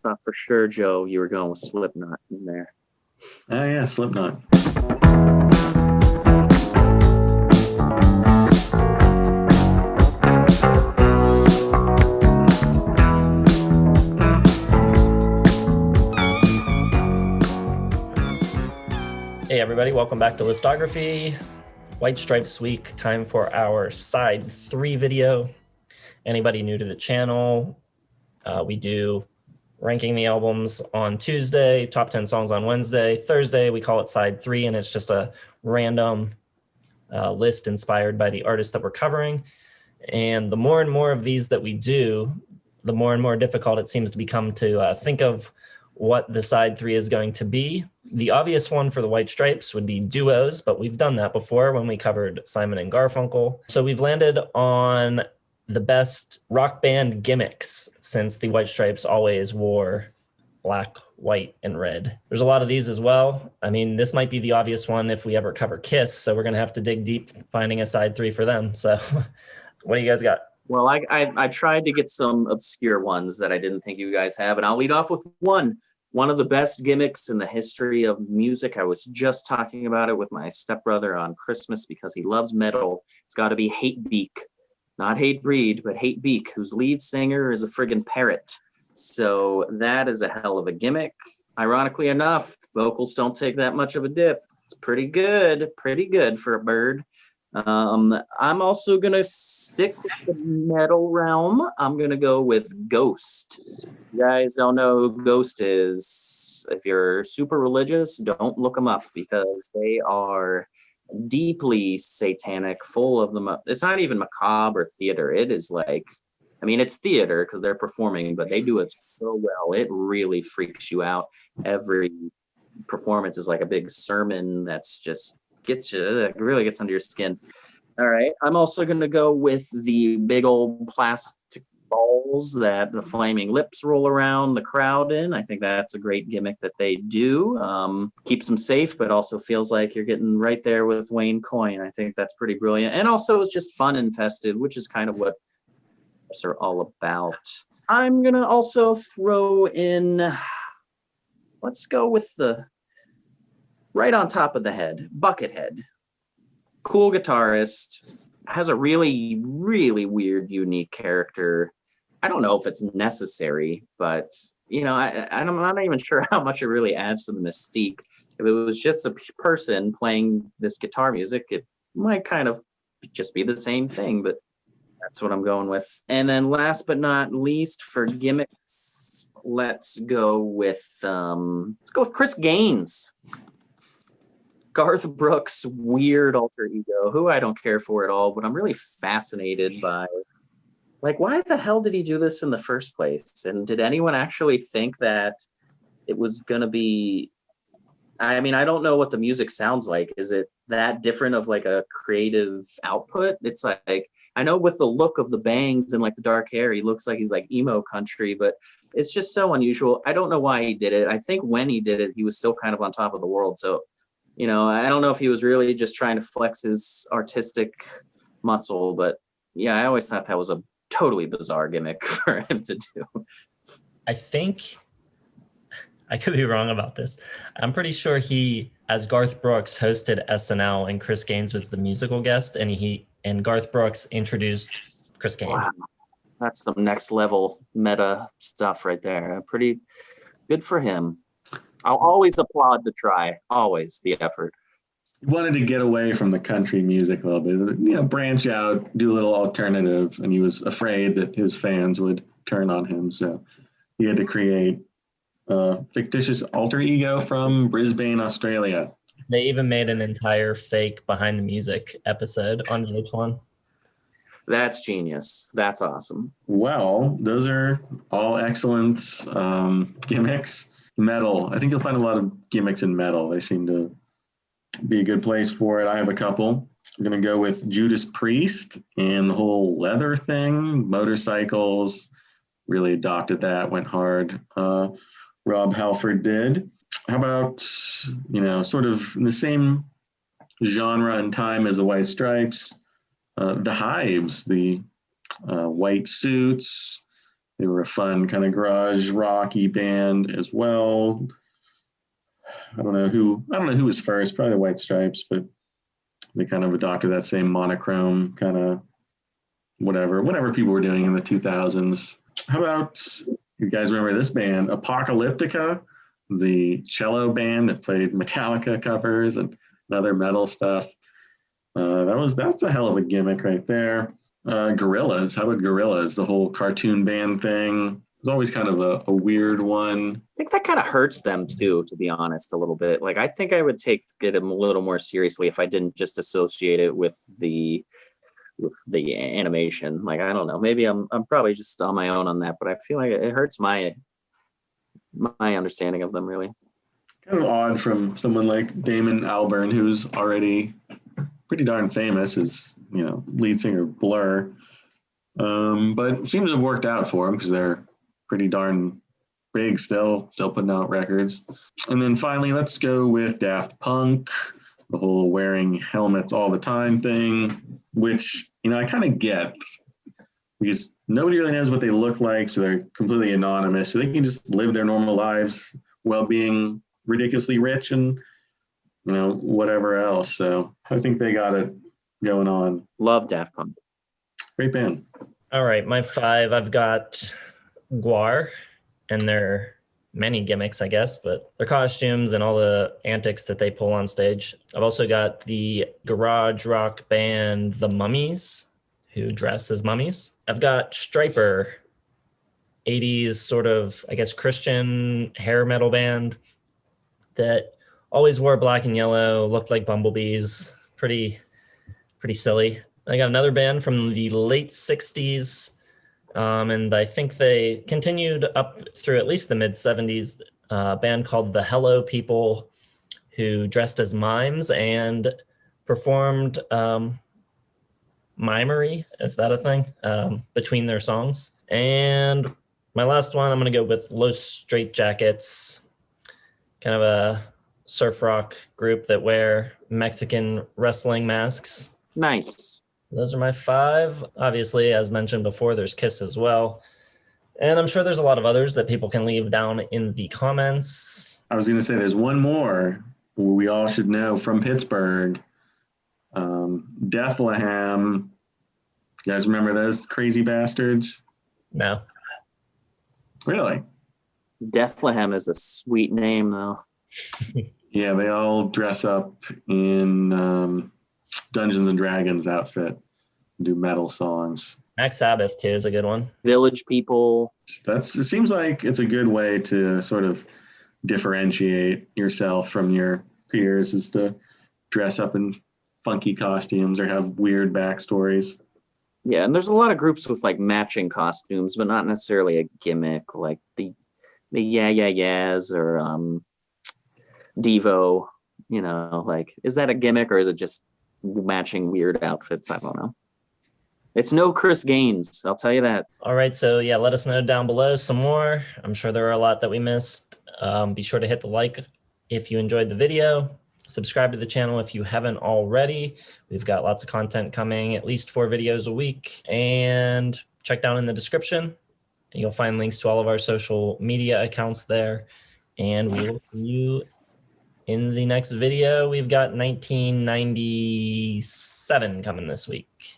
Thought for sure, Joe, you were going with Slipknot in there. Oh yeah, Slipknot. Hey everybody, welcome back to Listography. White Stripes week, time for our side 3 video. Anybody new to the channel, we do ranking the albums on Tuesday, top 10 songs on Wednesday. Thursday, we call it side 3, and it's just a random list inspired by the artist that we're covering. And the more and more of these that we do, the more and more difficult it seems to become to think of what the side 3 is going to be. The obvious one for the White Stripes would be duos, but we've done that before when we covered Simon and Garfunkel. So we've landed on the best rock band gimmicks, since the White Stripes always wore black, white, and red. There's a lot of these as well. I mean, this might be the obvious one if we ever cover Kiss, so we're gonna have to dig deep finding a side 3 for them. So what do you guys got? Well, I tried to get some obscure ones that I didn't think you guys have, and I'll lead off with one of the best gimmicks in the history of music. I was just talking about it with my stepbrother on Christmas because he loves metal. It's got to be Hatebeak. Not Hatebreed, but Hatebeak, whose lead singer is a friggin' parrot. So that is a hell of a gimmick. Ironically enough, vocals don't take that much of a dip. It's pretty good for a bird. I'm also going to stick with the metal realm. I'm going to go with Ghost. You guys don't know who Ghost is. If you're super religious, don't look them up because they are deeply satanic, full of them. It's not even macabre theater. It is like, I mean, it's theater because they're performing, but they do it so well. It really freaks you out. Every performance is like a big sermon that's just gets you, it really gets under your skin. All right. I'm also going to go with the big old plastic balls that the flaming lips roll around the crowd in. I think that's a great gimmick that they do. Keeps them safe, but also feels like you're getting right there with Wayne Coyne. I think that's pretty brilliant. And also it's just fun infested, which is kind of what are all about. I'm going to also throw in, let's go with the right on top of the head, Buckethead. Cool guitarist, has a really, really weird, unique character. I don't know if it's necessary, but, you know, I'm not even sure how much it really adds to the mystique. If it was just a person playing this guitar music, it might kind of just be the same thing, but that's what I'm going with. And then last but not least, for gimmicks, let's go with Chris Gaines. Garth Brooks' weird alter ego, who I don't care for at all, but I'm really fascinated by, like, why the hell did he do this in the first place? And did anyone actually think that it was going to be, I mean, I don't know what the music sounds like. Is it that different of like a creative output? It's like, I know with the look of the bangs and like the dark hair, he looks like he's like emo country, but it's just so unusual. I don't know why he did it. I think when he did it, he was still kind of on top of the world. So, you know, I don't know if he was really just trying to flex his artistic muscle, but yeah, I always thought that was a totally bizarre gimmick for him to do. I think, I could be wrong about this. I'm pretty sure he, as Garth Brooks, hosted SNL and Chris Gaines was the musical guest, and Garth Brooks introduced Chris Gaines. Wow. That's the next level meta stuff right there. Pretty good for him. I'll always applaud the try, always the effort. He wanted to get away from the country music a little bit, you know, branch out, do a little alternative, and he was afraid that his fans would turn on him. So he had to create a fictitious alter ego from Brisbane, Australia. They even made an entire fake behind the music episode on VH1. That's genius. That's awesome. Well, those are all excellent gimmicks. Metal. I think you'll find a lot of gimmicks in metal. They seem to be a good place for it. I have a couple. I'm going to go with Judas Priest and the whole leather thing. Motorcycles really adopted that, went hard. Rob Halford did. How about, you know, sort of in the same genre and time as the White Stripes, the Hives, the white suits, They were a fun kind of garage rocky band as well. I don't know who was first, probably the White Stripes, but they kind of adopted that same monochrome kind of whatever people were doing in the 2000s. How about you guys remember this band, Apocalyptica, the cello band that played Metallica covers and other metal stuff? That's a hell of a gimmick right there. Gorillas. How about Gorillas? The whole cartoon band thing. It's always kind of a weird one. I think that kind of hurts them too, to be honest, a little bit. Like, I think I would take it a little more seriously if I didn't just associate it with the animation. Like, I don't know. Maybe I'm probably just on my own on that, but I feel like it hurts my understanding of them, really. Kind of odd from someone like Damon Albarn, who's already pretty darn famous as, lead singer of Blur. But it seems to have worked out for him because they're pretty darn big still putting out records. And then finally, let's go with Daft Punk, the whole wearing helmets all the time thing, which, I kind of get because nobody really knows what they look like. So they're completely anonymous. So they can just live their normal lives while being ridiculously rich and, whatever else. So I think they got it going on. Love Daft Punk. Great band. All right, my 5, I've got Guar and their many gimmicks, I guess, but their costumes and all the antics that they pull on stage. I've also got the garage rock band The Mummies, who dress as mummies. I've got Striper, 80s sort of, I guess, Christian hair metal band that always wore black and yellow, looked like bumblebees, pretty silly. I got another band from the late 60s, and I think they continued up through at least the mid-70s, a band called the Hello People, who dressed as mimes and performed mimery, is that a thing, between their songs. And my last one, I'm going to go with Los Straitjackets, kind of a surf rock group that wear Mexican wrestling masks. Nice. Those are my 5. Obviously, as mentioned before, there's Kiss as well. And I'm sure there's a lot of others that people can leave down in the comments. I was going to say there's one more we all should know from Pittsburgh. Bethlehem. You guys remember those crazy bastards? No. Really? Bethlehem is a sweet name, though. Yeah, they all dress up in Dungeons and Dragons outfit, do metal songs. Max Sabbath, too, is a good one. Village People. It seems like it's a good way to sort of differentiate yourself from your peers, is to dress up in funky costumes or have weird backstories. Yeah, and there's a lot of groups with like matching costumes, but not necessarily a gimmick, like the Yeah Yeah Yeahs or Devo. Like, is that a gimmick or is it just matching weird outfits? I don't know. It's no Chris Gaines, I'll tell you that. All right, so yeah, let us know down below some more. I'm sure there are a lot that we missed. Be sure to hit the like if you enjoyed the video. Subscribe to the channel if you haven't already. We've got lots of content coming, at least 4 videos a week. And check down in the description. You'll find links to all of our social media accounts there. And we will see you in the next video. We've got 1997 coming this week.